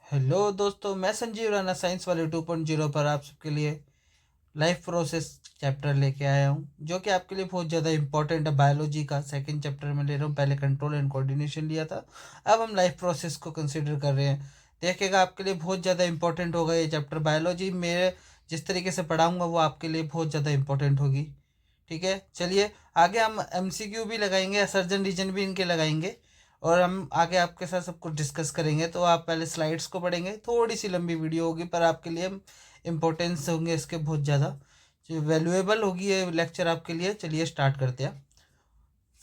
Hello दोस्तों, मैं Sanjeev Rana science वाले 2.0 पर आप सबके लिए लाइफ प्रोसेस चैप्टर लेके आया हूँ, जो कि आपके लिए बहुत ज़्यादा इंपॉर्टेंट है। बायोलॉजी का सेकंड चैप्टर में ले रहा हूँ। पहले कंट्रोल एंड कोऑर्डिनेशन लिया था, अब हम लाइफ प्रोसेस को कंसिडर कर रहे हैं। देखिएगा, आपके लिए बहुत ज़्यादा इंपॉर्टेंट होगा ये चैप्टर। बायोलॉजी मेरे जिस तरीके से पढ़ाऊँगा वो आपके लिए बहुत ज़्यादा इंपॉर्टेंट होगी। ठीक है, चलिए आगे हम MCQ भी लगाएंगे, सर्जन रीजन भी इनके लगाएंगे, और हम आगे आपके साथ सब कुछ डिस्कस करेंगे। तो आप पहले स्लाइड्स को पढ़ेंगे, थोड़ी सी लंबी वीडियो होगी पर आपके लिए इम्पोर्टेंस होंगे इसके बहुत ज़्यादा, जो वैल्यूएबल होगी ये लेक्चर आपके लिए। चलिए स्टार्ट करते हैं।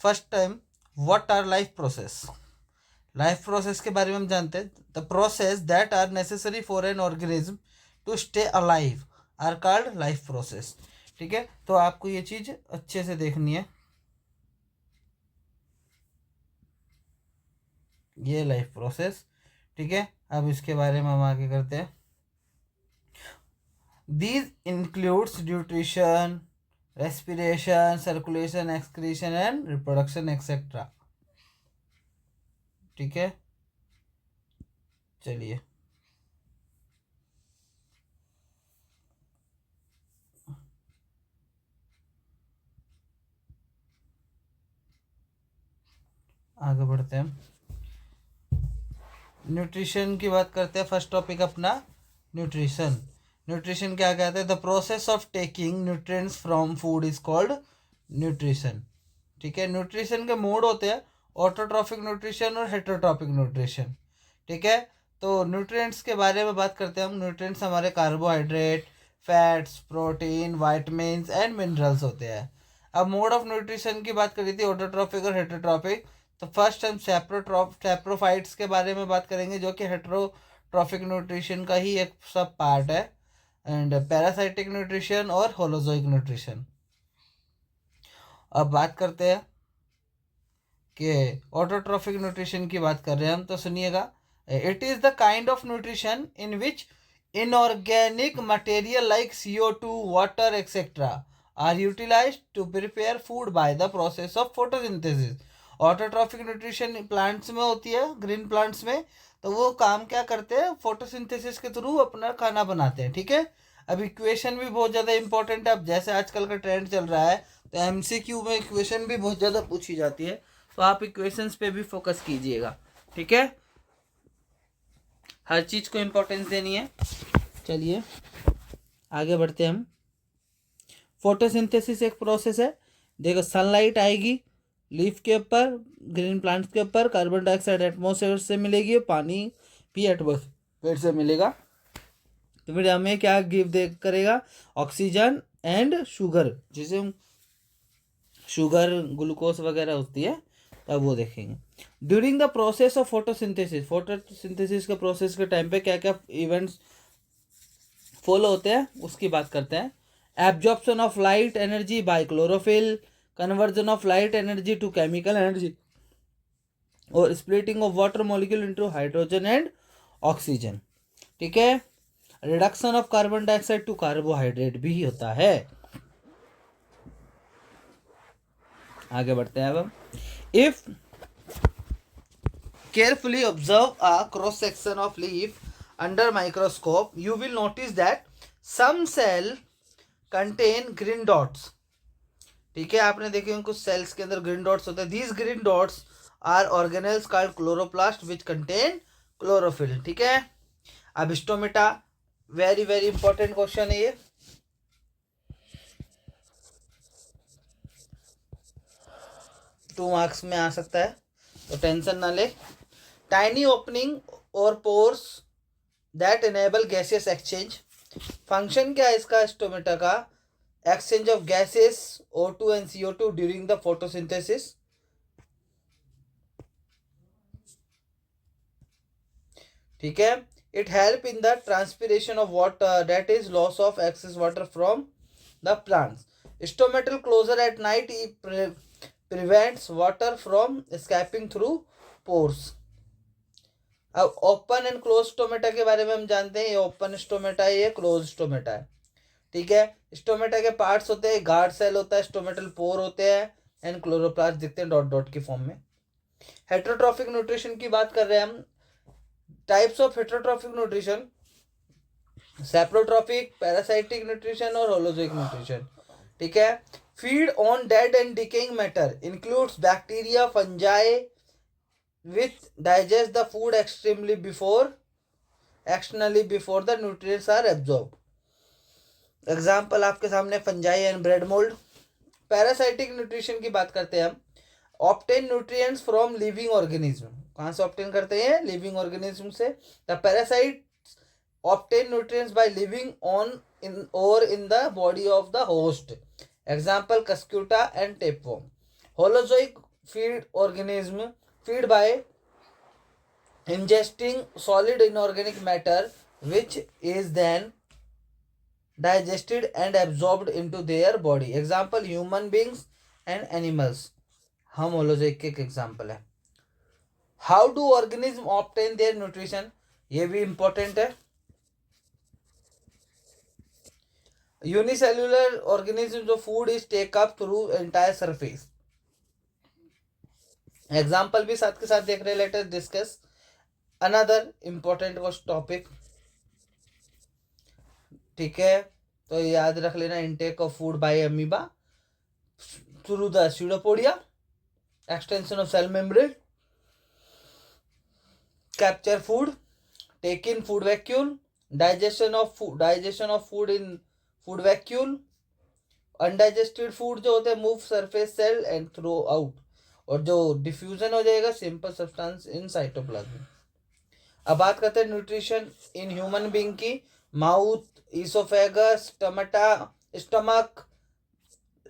First time, what are life process. Life process के बारे में हम जानते हैं, the process that are necessary for an organism to stay alive are called life process. ठीक है, तो आपको ये चीज़ अच्छे से देखनी है। ये लाइफ प्रोसेस, ठीक है। अब इसके बारे में हम आगे करते हैं। These includes nutrition, respiration, circulation, excretion and reproduction etc. ठीक है, चलिए आगे बढ़ते हैं। न्यूट्रिशन की बात करते हैं। फर्स्ट टॉपिक अपना न्यूट्रिशन। न्यूट्रिशन क्या कहते हैं? The process of taking nutrients from food is called nutrition. ठीक है, न्यूट्रिशन के मोड होते हैं, ऑटोट्रॉफिक न्यूट्रिशन और हेटरोट्रॉफिक न्यूट्रिशन। ठीक है, तो न्यूट्रिएंट्स के बारे में बात करते हैं हम। न्यूट्रिएंट्स हमारे carbohydrate, fats, protein, vitamins and minerals होते हैं। अब मोड ऑफ न्यूट्रिशन की बात करी थी, ऑटोट्रॉफिक और हेटरोट्रॉफिक। तो फर्स्ट हम सैप्रोफाइट्स के बारे में बात करेंगे, जो कि हेटरोट्रॉफिक न्यूट्रिशन का ही एक सब पार्ट है। एंड पैरासाइटिक न्यूट्रिशन और होलोजोइक न्यूट्रिशन। अब बात करते हैं कि ऑटोट्रॉफिक न्यूट्रिशन की बात कर रहे हैं हम, तो सुनिएगा। It is the kind of nutrition in which inorganic material like CO2, water etcetera are utilised to prepare food by the process of photosynthesis. Autotrophic nutrition plants में होती है, ग्रीन प्लांट्स में। तो वो काम क्या करते हैं? फोटोसिंथेसिस के थ्रू अपना खाना बनाते हैं। ठीक है, अब इक्वेशन भी बहुत ज़्यादा इंपॉर्टेंट है। अब जैसे आजकल का ट्रेंड चल रहा है, तो MCQ में इक्वेशन भी बहुत ज़्यादा पूछी जाती है, तो आप इक्वेशंस पे भी फोकस कीजिएगा। ठीक है, हर चीज़ को इम्पोर्टेंस देनी है। चलिए आगे बढ़ते हैं हम। फोटोसिंथेसिस एक प्रोसेस है। देखो, सनलाइट आएगी लीफ के ऊपर, ग्रीन प्लांट्स के ऊपर, कार्बन डाइऑक्साइड एटमॉस्फेयर से मिलेगी, पानी भी एटमॉस्फेयर से मिलेगा। तो फिर हमें क्या गिव दे करेगा? ऑक्सीजन एंड शुगर, जिसे हम शुगर, ग्लूकोज वगैरह होती है, तब वो देखेंगे। During the process of photosynthesis, photosynthesis के प्रोसेस के टाइम पे क्या क्या इवेंट्स फॉलो होते हैं उसकी बात करते हैं। Absorption of light energy by chlorophyll, conversion of light energy to chemical energy, और splitting of water molecule into hydrogen and oxygen. ठीक है, reduction of carbon dioxide to carbohydrate भी होता है। आगे बढ़ते हैं अब। If carefully observe a cross section of leaf under microscope, you will notice that some cell contain green dots. ठीक है, आपने देखे होंगे कुछ सेल्स के अंदर ग्रीन डॉट्स होते हैं। These green dots are organelles called chloroplast which contain chlorophyll. ठीक है, अब stomata, very very important question है ये। 2 मार्क्स में आ सकता है, तो टेंशन ना ले। टाइनी ओपनिंग और pores that enable gases exchange. Function क्या है इसका? स्टोमेटा का exchange of gases O2 and CO2 during the photosynthesis. ठीक है, it help in the transpiration of water, that is loss of excess water from the plants. Stomatal closure at night prevents water from escaping through pores. अब open and close stomata के बारे में हम जानते हैं। ये ओपन स्टोमेटा है, ये क्लोज स्टोमेटा है। ठीक है, स्टोमेटा के पार्ट्स होते हैं, गार्ड सेल होता है, स्टोमेटल पोर होते हैं, एंड क्लोरोप्लास्ट दिखते हैं डॉट डॉट की फॉर्म में। हेटरोट्रॉफिक न्यूट्रिशन की बात कर रहे हैं हम। Types of heterotrophic nutrition, saprotrophic, parasitic nutrition और होलोजोइक न्यूट्रिशन। ठीक है। Feed on dead and decaying matter includes bacteria, fungi which digest the food extremely before the nutrients are absorb. Example आपके सामने fungi and bread mould. Parasitic nutrition की बात करते हैं हम। Obtain nutrients from living organism, कहाँ से obtain करते हैं? लिविंग ऑर्गेनिज्म से। The parasite obtain nutrients by living on in or in the body of the host. Example Cuscuta and tapeworm. Holozoic feed organism feed by ingesting solid inorganic matter which is then digested and absorbed into their body. Example human beings and animals. हम holozoic के example है। How do organism obtain their nutrition? ये भी important है। Unicellular organism जो food is take up through entire surface. Example भी साथ के साथ देख रहे। Let us discuss another important topic. ठीक है, तो याद रख लेना, intake of food by amoeba through the pseudopodia, extension of cell membrane, capture food, take in food vacuole, digestion of food in food vacuole, undigested food जो होते हैं move surface cell and throw out, और जो diffusion हो जाएगा simple substance in cytoplasm. अब बात करते हैं न्यूट्रिशन इन ह्यूमन बीइंग की। Mouth, oesophagus, stomach,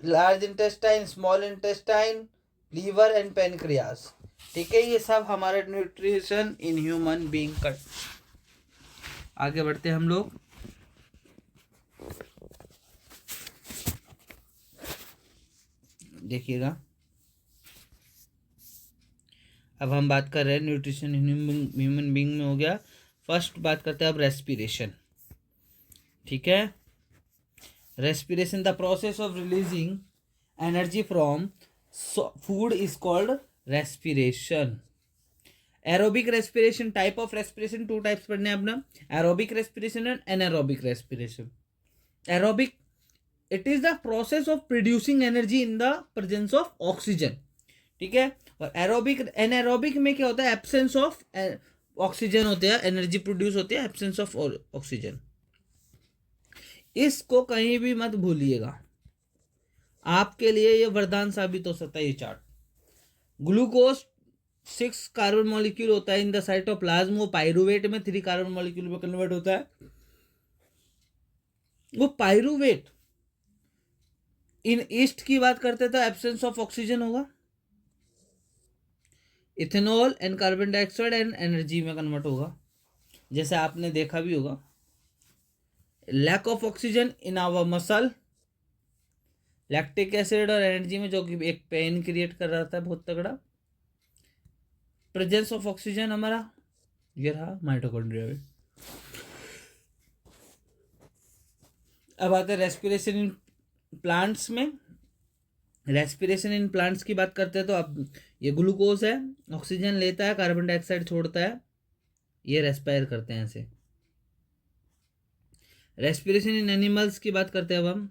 large intestine, small intestine, liver and pancreas. ठीक है, ये सब हमारे न्यूट्रिशन इन ह्यूमन बीइंग का। आगे बढ़ते हैं हम लोग। देखिएगा, अब हम बात कर रहे हैं न्यूट्रिशन ह्यूमन बीइंग में हो गया। फर्स्ट बात करते हैं अब रेस्पिरेशन। ठीक है, respiration the process of releasing energy from food is called respiration. Aerobic respiration, type of respiration two types पढ़ने हैं अपना, aerobic respiration and anaerobic respiration. Aerobic, it is the process of producing energy in the presence of oxygen. ठीक है, और aerobic, anaerobic में क्या होता है? एब्सेंस ऑफ ऑक्सीजन होते हैं, एनर्जी प्रोड्यूस होती है एब्सेंस ऑफ ऑक्सीजन। इसको कहीं भी मत भूलिएगा, आपके लिए ये वरदान साबित हो सकता है। ये चार्ट, ग्लूकोज 6 कार्बन मॉलिक्यूल होता है इन द साइटोप्लाज्म, वो पाइरुवेट में 3 कार्बन मॉलिक्यूल में कन्वर्ट होता है। वो पाइरुवेट इन ईस्ट की बात करते तो एब्सेंस ऑफ ऑक्सीजन होगा, ethanol and carbon dioxide and energy में कन्वर्ट होगा, जैसे आपने देखा भी होगा। Lack of oxygen in our muscle, lactic acid और एनर्जी में, जो कि एक पेन क्रिएट कर रहा था बहुत तगड़ा। प्रेजेंस ऑफ ऑक्सीजन हमारा ये रहा माइटोकॉन्ड्रिया में। अब आते हैं रेस्पिरेशन इन प्लांट्स में। रेस्पिरेशन इन प्लांट्स की बात करते हैं तो अब ये ग्लूकोज है, ऑक्सीजन लेता है, कार्बन डाइऑक्साइड छोड़ता है, ये रेस्पायर करते हैं ऐसे। रेस्पिरेशन इन एनिमल्स की बात करते हैं अब हम।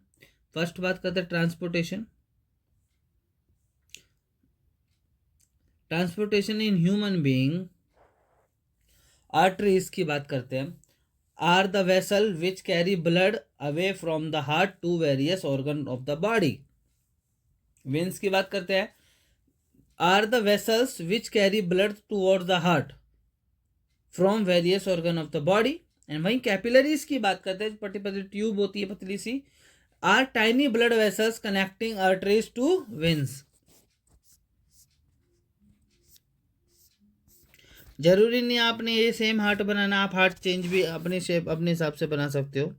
फर्स्ट बात करते हैं transportation. Transportation in human being, arteries की बात करते हैं, are the vessel which carry blood away from the heart to various organ of the body. Veins की बात करते हैं, are the vessels which carry blood towards the heart from various organ of the body. And वहीं capillaries की बात करते हैं, पतली पतली ट्यूब होती है पतली सी, are tiny blood vessels connecting arteries to veins. जरूरी नहीं आपने ये सेम हार्ट बनाना, आप हार्ट चेंज भी अपने शेप अपने हिसाब से बना सकते हो।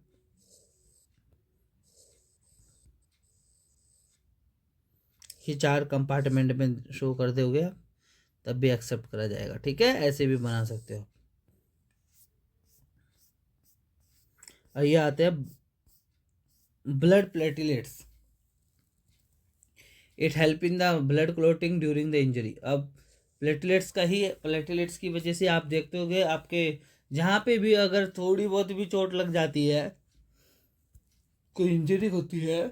ये 4 कंपार्टमेंट में शो कर दोगे तब भी एक्सेप्ट करा जाएगा। ठीक है, ऐसे भी बना सकते हो। और ये आते हैं blood platelets, it help in the blood clotting during the injury. अब प्लेटलेट्स का ही, प्लेटलेट्स की वजह से आप देखते होगे आपके जहाँ पे भी अगर थोड़ी बहुत भी चोट लग जाती है, कोई इंजरी होती है,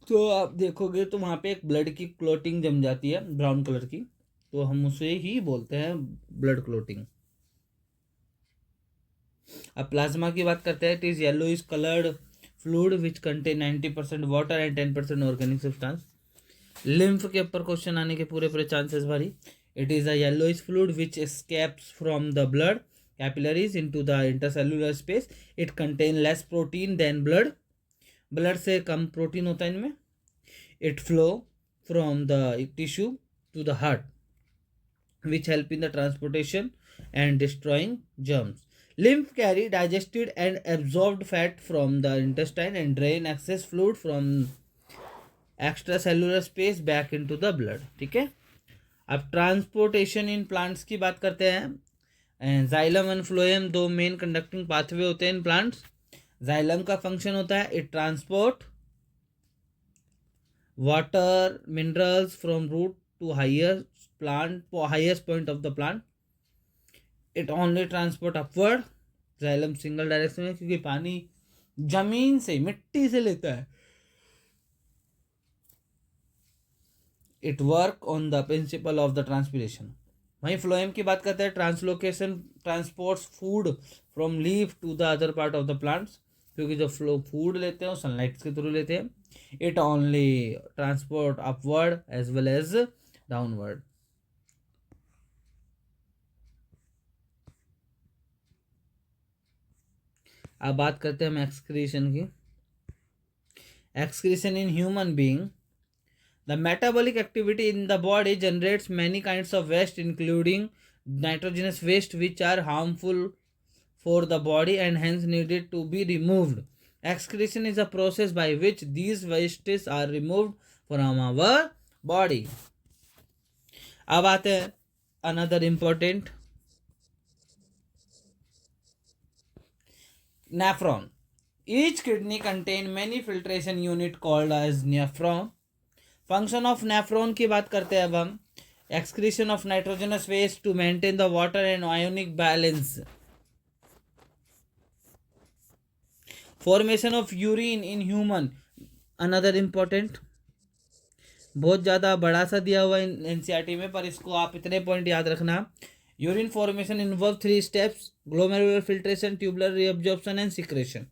तो आप देखोगे तो वहाँ पे एक ब्लड की क्लोटिंग जम जाती है ब्राउन कलर की, तो हम उसे ही बोलते हैं ब्लड क्लोटिंग। अब प्लाज्मा की बात करते हैं, it is yellow is coloured fluid which contain 90% water and 10% organic substance. Lymph के ऊपर क्वेश्चन आने के पूरे पूरे चांसेस भारी। It is a yellowish fluid which escapes from the blood capillaries into the intercellular space. It contain less protein than blood, blood से कम protein होता है इनमें। It flow from the tissue to the heart which help in the transportation and destroying germs. Lymph carry digested and absorbed fat from the intestine and drain excess fluid from extracellular space back into the blood. ठीक है, अब transportation in plants की बात करते हैं। Xylem and phloem दो main conducting pathway होते हैं इन प्लांट्स। जाइलम का फंक्शन होता है it transport water minerals from root to highest point of the plant. It only transport upward. Xylem single direction में, क्योंकि पानी जमीन से मिट्टी से लेता है। It work on the principle of the transpiration. वहीं फ्लोएम की बात करते हैं, translocation transports food from leaf to the other part of the plants, क्योंकि जो फ्लो फूड लेते हैं वो सनलाइट के थ्रू लेते हैं। It only transport upward as well as downward. अब बात करते हैं हम एक्सक्रीशन की। Excretion in human being, the metabolic activity in the body generates many kinds of waste including nitrogenous waste which are harmful for the body and hence needed to be removed. Excretion is a process by which these wastes are removed from our body. अब आते हैं another important, nephron. Each kidney contain many filtration unit called as nephron. Function of nephron की बात करते हैं अब हम। Excretion of nitrogenous waste to maintain the water and ionic balance. Formation of urine in human, another important, बहुत ज़्यादा बड़ा सा दिया हुआ एनसीईआरटी में, पर इसको आप इतने पॉइंट याद रखना। Urine formation involve 3 steps, glomerular filtration, tubular reabsorption and secretion.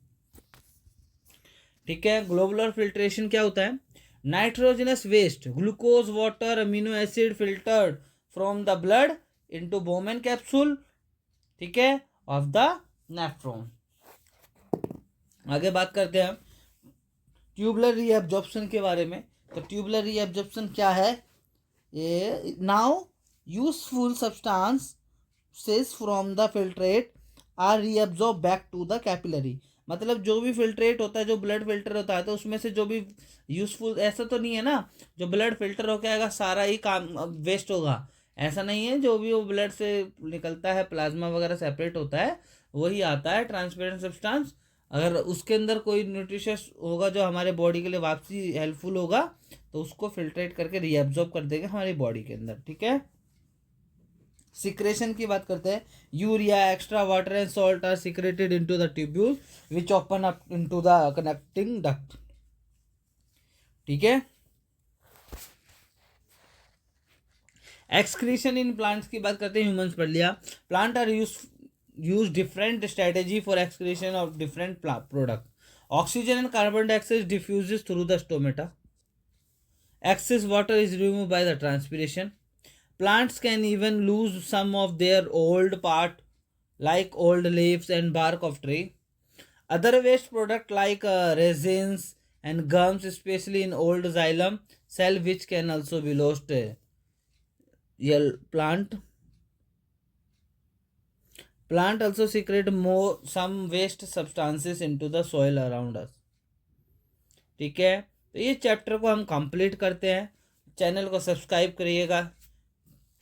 ठीक है, ग्लोबुलर फिल्ट्रेशन क्या होता है? Nitrogenous waste, glucose, water, amino acid filtered from the blood into Bowman capsule, ठीक है, ऑफ द नेफ्रॉन। आगे बात करते हैं ट्यूबुलर रीअब्जॉर्प्शन के बारे में। तो ट्यूबुलर रीअब्जॉर्प्शन क्या है? ये now useful substances from the filtrate are reabsorb back to the capillary. मतलब जो भी फिल्ट्रेट होता है, जो ब्लड फिल्टर होता है, तो उसमें से जो भी यूजफुल, ऐसा तो नहीं है ना जो ब्लड फिल्टर होकर आएगा सारा ही काम वेस्ट होगा, ऐसा नहीं है। जो भी वो ब्लड से निकलता है, प्लाज्मा वगैरह सेपरेट होता है, वही आता है ट्रांसपेरेंट सब्सटेंस। अगर उसके अंदर कोई न्यूट्रिशियस होगा जो हमारे बॉडी के लिए वापसी हेल्पफुल होगा, तो उसको फिल्ट्रेट करके रीअब्जॉर्ब कर देगा हमारी बॉडी के अंदर। ठीक है, सिक्रेशन की बात करते हैं। Urea, extra water and salt are secreted into the tubule which open up into the connecting duct. ठीक है, एक्सक्रीशन इन प्लांट्स की बात करते हैं, ह्यूमंस पढ़ लिया। Plant are use different strategy for excretion of different product. Oxygen and carbon dioxide diffuses through the stomata. Excess water is removed by the transpiration. Plants can even lose some of their old part like old leaves and bark of tree. Other waste product like resins and gums, especially in old xylem cell, which can also be lost. Plant also secrete some waste substances into the soil around us. ठीक है, तो ये chapter को हम complete करते हैं। Channel को subscribe करिएगा।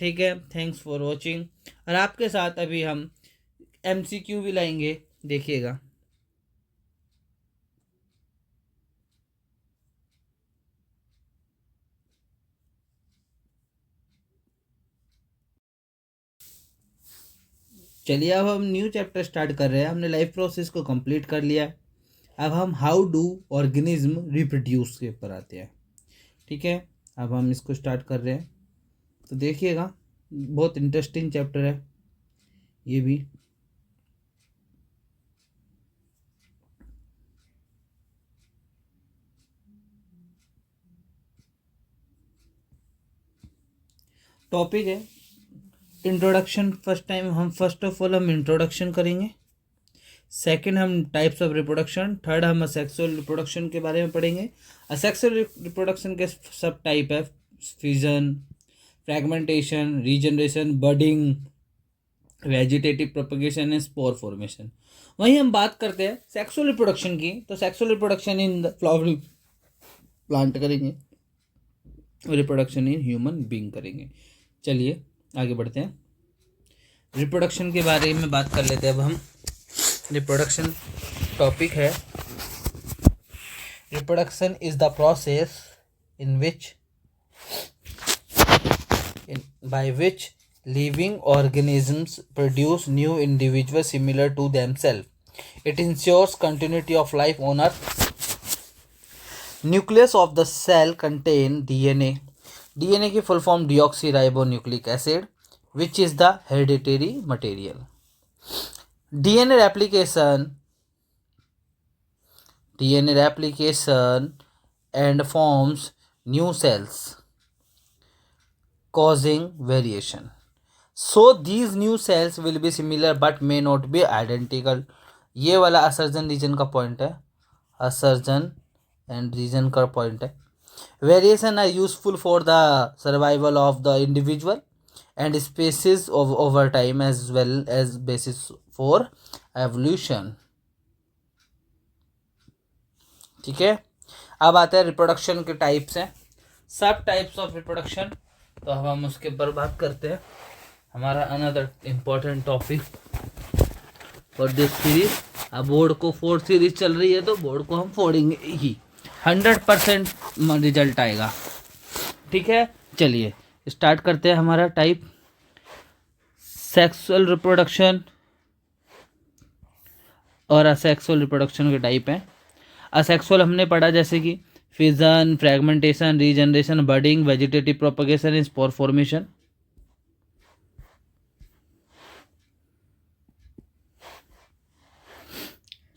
ठीक है, थैंक्स फॉर वॉचिंग। और आपके साथ अभी हम एमसीक्यू भी लाएंगे, देखिएगा। चलिए अब हम न्यू चैप्टर स्टार्ट कर रहे हैं। हमने लाइफ प्रोसेस को कंप्लीट कर लिया है। अब हम हाउ डू ऑर्गेनिज्म रिप्रोड्यूस के ऊपर आते हैं। ठीक है, अब हम इसको स्टार्ट कर रहे हैं, तो देखिएगा बहुत इंटरेस्टिंग चैप्टर है ये भी। टॉपिक है इंट्रोडक्शन। फर्स्ट ऑफ ऑल हम इंट्रोडक्शन करेंगे। सेकंड हम टाइप्स ऑफ रिप्रोडक्शन। थर्ड हम असेक्सुअल रिप्रोडक्शन के बारे में पढ़ेंगे। असेक्सुअल रिप्रोडक्शन के सब टाइप है, fission, fragmentation, regeneration, budding, vegetative propagation and spore formation. वहीं हम बात करते हैं सेक्सुअल रिप्रोडक्शन की, तो sexual reproduction in the flowering plant करेंगे, रिप्रोडक्शन इन ह्यूमन बीइंग करेंगे। चलिए आगे बढ़ते हैं, रिप्रोडक्शन के बारे में बात कर लेते हैं अब हम। रिप्रोडक्शन टॉपिक है, reproduction is the process in which by which living organisms produce new individuals similar to themselves. It ensures continuity of life on Earth. Nucleus of the cell contain DNA. DNA की full form deoxyribonucleic acid, which is the hereditary material. DNA replication and forms new cells, causing variation. So these new cells will be similar but may not be identical. ये वाला असर्जन reason का point है, असर्जन and reason का point है। Variation are useful for the survival of the individual and species over time as well as basis for evolution. ठीक है, अब आते हैं रिप्रोडक्शन के टाइप्स हैं, सब टाइप्स ऑफ रिप्रोडक्शन। तो अब हम उसके ऊपर बात करते हैं। हमारा another important topic for this series. अब बोर्ड को 4 सीरीज चल रही है, तो बोर्ड को हम फोड़ेंगे ही, 100% रिजल्ट आएगा। ठीक है, चलिए स्टार्ट करते हैं। हमारा टाइप सेक्सुअल रिप्रोडक्शन और असेक्सुअल रिप्रोडक्शन के टाइप हैं। असेक्सुअल हमने पढ़ा जैसे कि fission, fragmentation, regeneration, budding, vegetative propagation, spore formation.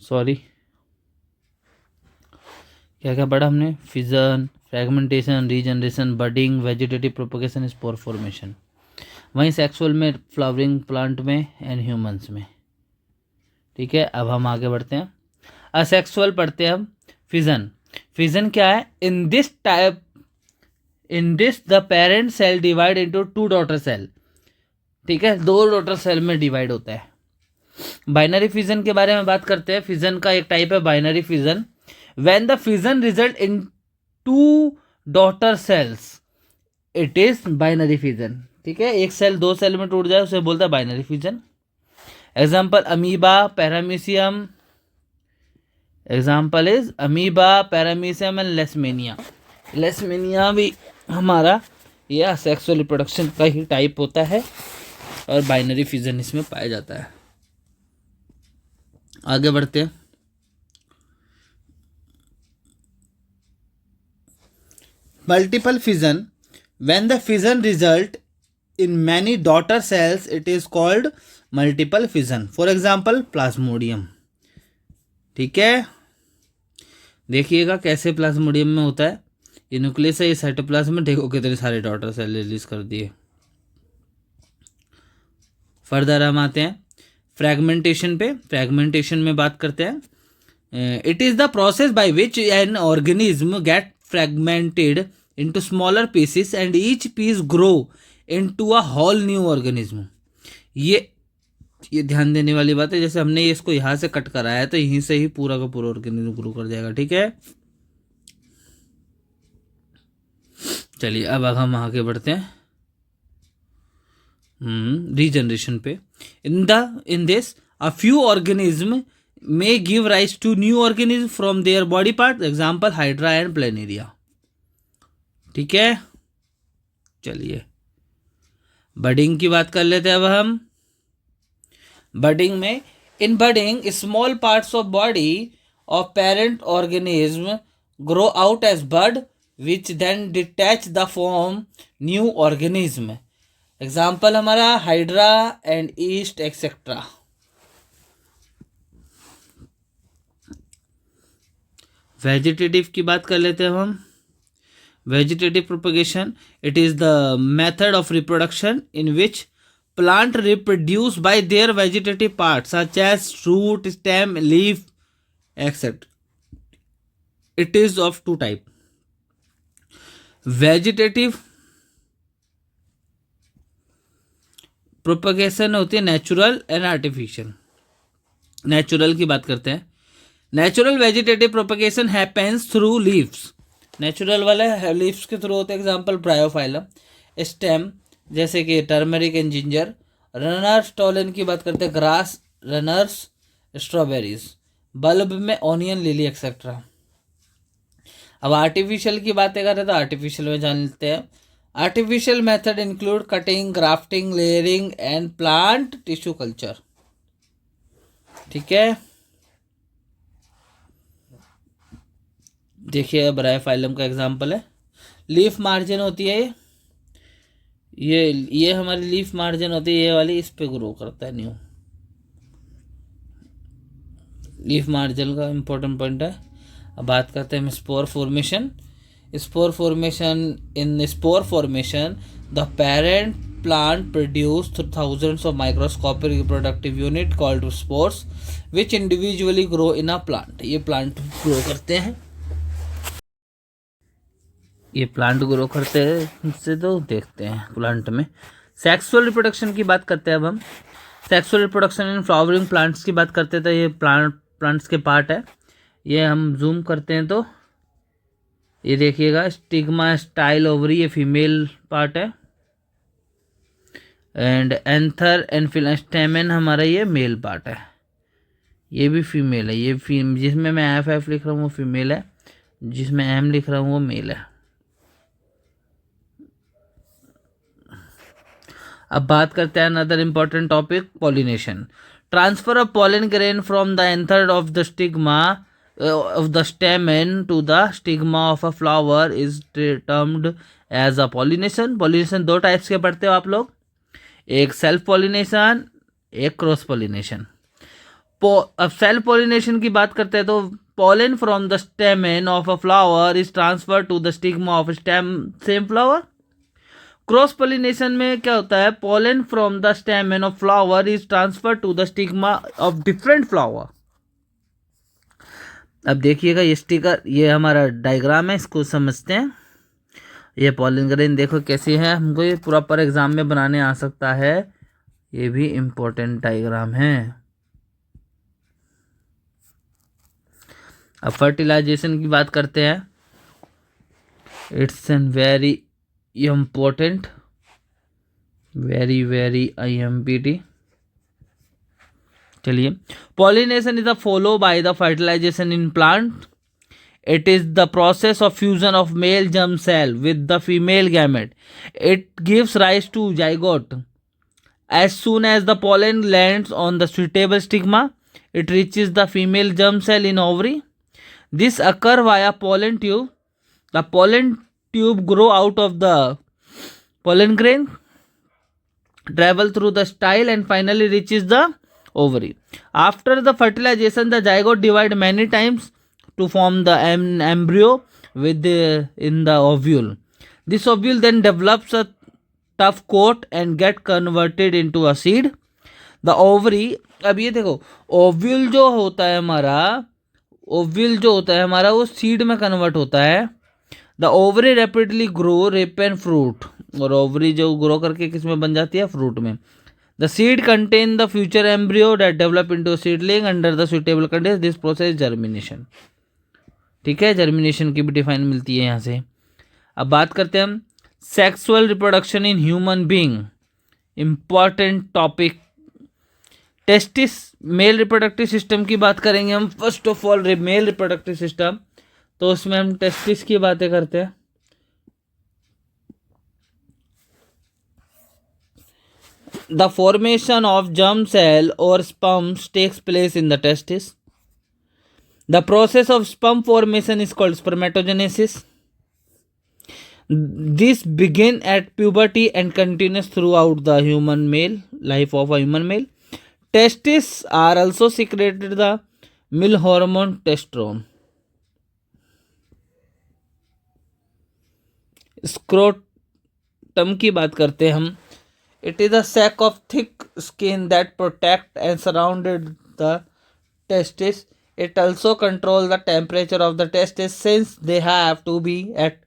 Sorry, क्या क्या पढ़ा हमने? Fission, fragmentation, regeneration, budding, vegetative propagation, spore formation. वहीं सेक्सुअल में फ्लावरिंग प्लांट में एंड ह्यूमंस में। ठीक है, अब हम आगे बढ़ते हैं। असेक्सुअल पढ़ते हैं हम फिजन। फिजन क्या है? In this the parent cell divide into 2 daughter cell. ठीक है, 2 डॉटर सेल में डिवाइड होता है। बाइनरी फिजन के बारे में बात करते हैं। फिजन का एक टाइप है binary fission. When the fission result in 2 daughter cells it is binary fission. ठीक है, एक सेल 2 सेल में टूट जाए उसे बोलता है binary fission. Example amoeba, paramecium. Example is amoeba, paramecium and Leishmania. Leishmania भी हमारा यह सेक्सुअल रिप्रोडक्शन का ही टाइप होता है और बाइनरी फिजन इसमें पाया जाता है। आगे बढ़ते हैं। Multiple fission, when the fission result in many daughter cells it is called multiple fission. For example Plasmodium. ठीक है, देखिएगा कैसे प्लाज्मोडियम में होता है। ये न्यूक्लियस है, ये साइटोप्लाज्म में, देखो कितने सारे डॉटर सेल रिलीज कर दिए। फर्दर हम आते हैं फ्रैगमेंटेशन पे। फ्रैगमेंटेशन में बात करते हैं। It is the process by which an organism get fragmented into smaller pieces and each piece grow into a whole new organism. ये ध्यान देने वाली बात है, जैसे हमने इसको यहाँ से कट कराया है तो यहीं से ही पूरा का पूरा ऑर्गेनिज्म ग्रो कर जाएगा। ठीक है, चलिए अब हम आगे बढ़ते हैं रीजनरेशन पे। In this a few organism may give rise to new organism from their body parts. Example hydra and planaria. ठीक है, चलिए बडिंग की बात कर लेते हैं अब हम। बडिंग में, in budding small parts of body of parent organism grow out as bud which then detach the form new organism. Example हमारा hydra and yeast etcetera. Vegetative की बात कर लेते हैं हम। Vegetative propagation, it is the method of reproduction in which plant reproduce by their vegetative parts such as root, stem, leaf, etc. It is of two type. Vegetative propagation होती है natural and artificial. Natural की बात करते हैं। Natural vegetative propagation happens through leaves. Natural वाले leaves के through होते हैं, एग्जांपल ब्रायोफाइलम। स्टेम जैसे कि turmeric and ginger. Runners stolon की बात करते हैं, ग्रास, रनर्स, स्ट्रॉबेरीज। बल्ब में ऑनियन, लिली एक्सेट्रा। अब आर्टिफिशियल की बातें करें तो आर्टिफिशियल में जानते हैं। Artificial method include cutting, grafting, layering and plant tissue culture. ठीक है, देखिए ब्रायोफाइलम का एग्जांपल है। लीफ मार्जिन होती है ये हमारी लीफ मार्जिन होती है, ये वाली, इस पे ग्रो करता है न्यू। लीफ मार्जिन का इंपॉर्टेंट पॉइंट है। अब बात करते हैं spore formation. Spore formation, in spore formation the parent plant produce thousands of microscopic reproductive unit called spores which individually grow in a plant. ये प्लांट ग्रो करते हैं, ये प्लांट ग्रो करते हैं से तो देखते हैं प्लांट में। सेक्सुअल रिप्रोडक्शन की बात करते हैं अब हम। Sexual reproduction in flowering plants की बात करते हैं तो ये प्लांट्स के पार्ट है। ये हम जूम करते हैं तो ये देखिएगा, स्टिग्मा, स्टाइल, ओवरी, ये फीमेल पार्ट है। एंड एंथर एंड स्टेमेन हमारा ये मेल पार्ट है, ये भी फीमेल है। ये जिसमें मैं एफ लिख रहा हूँ वो फीमेल है, जिसमें एम लिख रहा हूँ वो मेल है। अब बात करते हैं another important topic, pollination. Transfer of pollen grain from the anther of the stigma of the stamen to the stigma of a flower is termed as a pollination. pollination दो टाइप्स के पढ़ते हो आप लोग, एक सेल्फ पॉलिनेशन, एक cross pollination. अब self pollination की बात करते हैं तो pollen from the stamen of a flower is transferred to the stigma of a same flower. Cross pollination में क्या होता है, pollen from the stamen of flower is transferred to the stigma of different flower. अब देखिएगा ये sticker, ये हमारा diagram है, इसको समझते हैं। ये पॉलन ग्रेन देखो कैसी है, हमको ये प्रॉपर एग्जाम में बनाने आ सकता है, ये भी इम्पोर्टेंट डायग्राम है। अब फर्टिलाइजेशन की बात करते हैं। It's an very important, very IMPT। चलिए, pollination is a follow by the fertilisation in plant. It is the process of fusion of male germ cell with the female gamete. It gives rise to zygote. As soon as the pollen lands on the suitable stigma, it reaches the female germ cell in ovary. This occur via pollen tube. The pollen tube grow out of the pollen grain, travel through the style and finally reaches the ovary. After the fertilization, the zygote divide many times to form the embryo in the ovule. This ovule then develops a tough coat and get converted into a seed. The ovary, अब ये देखो, ovule जो होता है हमारा वो seed में convert होता है। The ovary rapidly grow ripen fruit, और ओवरी जो ग्रो करके किस में बन जाती है, फ्रूट में। The seed contain the future embryo that develop into seedling under the suitable condition. This process germination. ठीक है, जर्मिनेशन की भी डिफाइन मिलती है यहाँ से। अब बात करते हैं हम sexual reproduction in human being, important topic. Testis, male reproductive system की बात करेंगे हम। First of all male reproductive system, तो उसमें हम टेस्टिस की बातें करते हैं। The formation of germ cell or sperms takes place in the testis. The process of sperm formation is called spermatogenesis. This begins at puberty and continues throughout the human male life of a human male. Testes are also secreted the male hormone testosterone. Scrotum की बात करते हैं हम. It is a sac of thick skin that protect and surrounded the testes. It also controls the temperature of the testes since they have to be at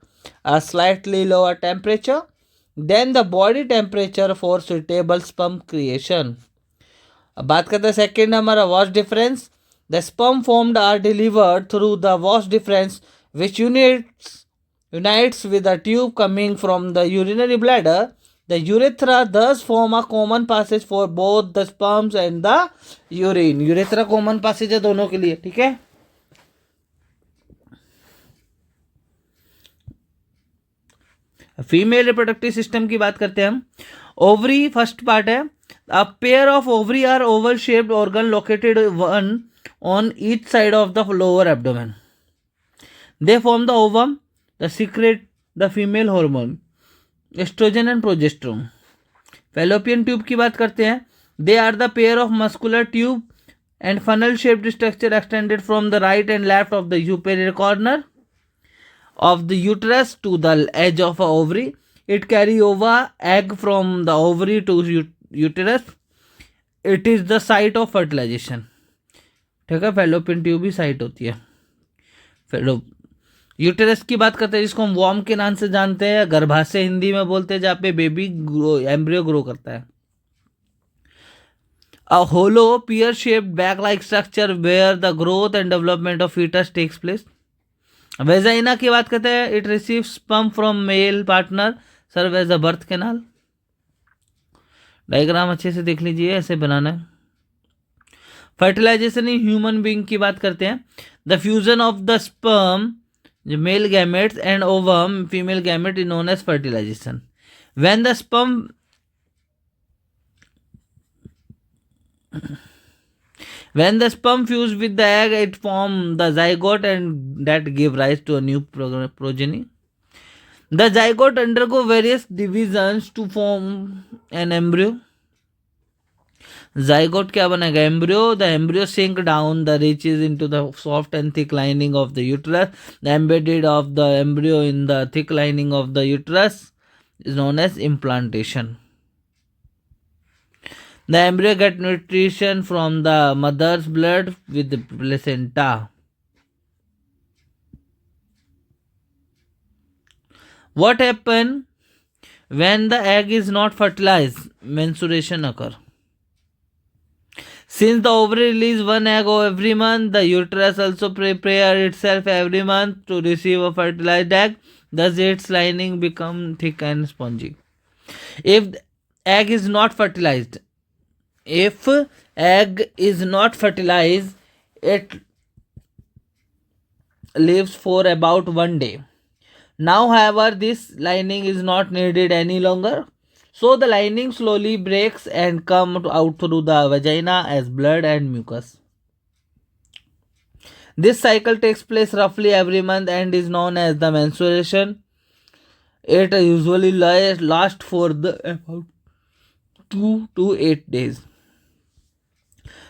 a slightly lower temperature than the body temperature for suitable sperm creation. अब बात करते हैं second हमारा vas deferens. The sperm formed are delivered through the vas deferens which unites with a tube coming from the urinary bladder. The urethra thus form a common passage for both the sperms and the urine. Urethra common passage है दोनों के लिए. ठीक है. Female reproductive system की बात करते हैं हम. ओवरी फर्स्ट पार्ट है. A pair of ovary are oval shaped organ located one on each side of the lower abdomen. They form the ovum. The secrete the female hormone estrogen and progesterone. Fallopian tube की बात करते हैं. They are the pair of muscular tube and funnel shaped structure extended from the right and left of the superior corner of the uterus to the edge of a ovary. It carry over egg from the ovary to uterus. It is the site of fertilization. ठीक है. Fallopian tube भी site होती है. Uterus की बात करते हैं जिसको हम वॉर्म के नाम से जानते हैं, गर्भाशय हिंदी में बोलते हैं, जहाँ पे बेबी एम्ब्रियो ग्रो करता है. A hollow pear shaped bag like structure where the growth and development of fetus takes place. Vagina की बात करते हैं. It receives sperm from male partner, serve as a birth canal. Diagram अच्छे से देख लीजिए, ऐसे बनाना है. फर्टिलाइजेशन इन ह्यूमन बीइंग की बात करते हैं. The fusion of the sperm male gametes and ovum female gamete is known as fertilization. When the sperm fuse with the egg, it forms the zygote and that give rise to a new progeny. The zygote undergo various divisions to form an embryo. Zygote क्या बनेगा? Embryo. The embryo sink down the reaches into the soft and thick lining of the uterus. The embedded of the embryo in the thick lining of the uterus is known as implantation. The embryo gets nutrition from the mother's blood with the placenta. What happens when the egg is not fertilized? Menstruation occurs. Since the ovary release one egg every month, the uterus also prepare itself every month to receive a fertilized egg. Thus, its lining become thick and spongy. If the egg is not fertilized, it lives for about 1 day. Now, however, this lining is not needed any longer. So the lining slowly breaks and comes out through the vagina as blood and mucus. This cycle takes place roughly every month and is known as the menstruation. It usually lasts for about 2 to 8 days.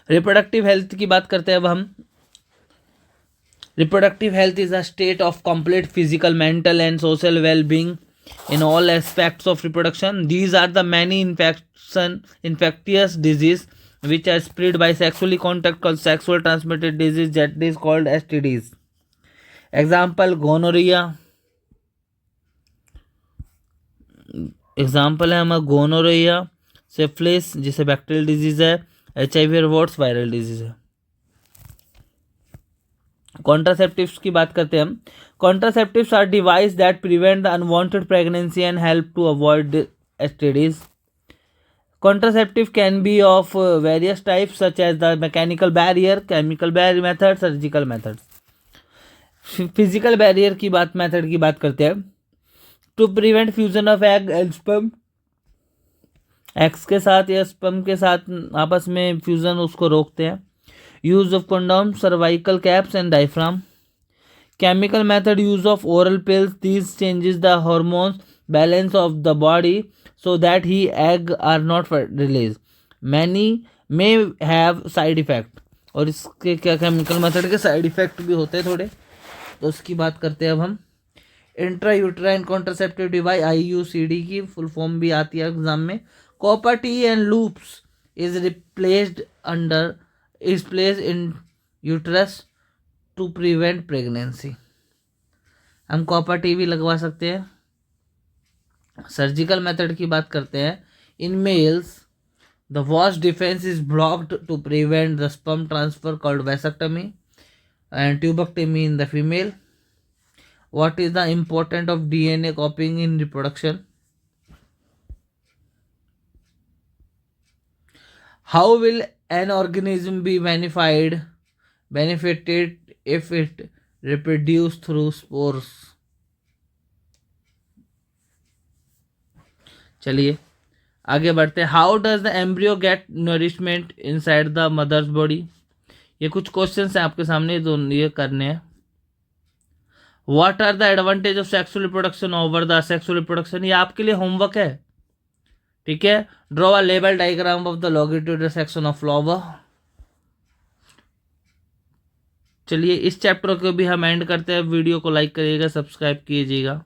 Reproductive health की बात करते हैं अब हम. Reproductive health is a state of complete physical, mental and social well-being in all aspects of reproduction. These are the many infectious diseases which are spread by sexually contact called sexual transmitted disease, that is called STDs. Example, gonorrhea. Example है हमारा gonorrhoea, syphilis जिसे bacterial disease है, HIV और warts viral disease है. Contraceptives की बात करते हैं हम. Contraceptives are device that prevent the unwanted pregnancy and help to avoid STDs. Contraceptive can be of various types such as the mechanical barrier, chemical barrier method, surgical methods. Physical barrier की बात method की बात करते हैं. To prevent fusion of egg and sperm x के साथ या sperm के साथ आपस में फ्यूजन उसको रोकते हैं. Use of condom, cervical caps and diaphragm. Chemical method, use of oral pills. These changes the hormones balance of the body so that he egg are not released. Many may have side effect. और इसके क्या chemical method के side effect भी होते हैं थोड़े, तो उसकी बात करते हैं अब हम. Intra uterine contraceptive device, IUCD की फुल फॉर्म भी आती है एग्जाम में. Copper T and loops is replaced under is place in uterus to prevent pregnancy. हम कॉपर टीवी लगवा सकते हैं. सर्जिकल मेथड की बात करते हैं. In males the vas deferens is blocked to prevent the sperm transfer called vasectomy and tubectomy in the female. What is the important of DNA copying in reproduction. How will an organism be benefited if it reproduce through spores. चलिए आगे बढ़ते हैं. How does the embryo get nourishment inside the mother's body. ये कुछ questions हैं आपके सामने, ये करने हैं. What are the advantage of sexual reproduction over the sexual reproduction. ये आपके लिए होमवर्क है, ठीक है. Draw a label diagram of the longitudinal section of flower. चलिए इस चैप्टर को भी हम एंड करते हैं. वीडियो को लाइक करिएगा, सब्सक्राइब कीजिएगा.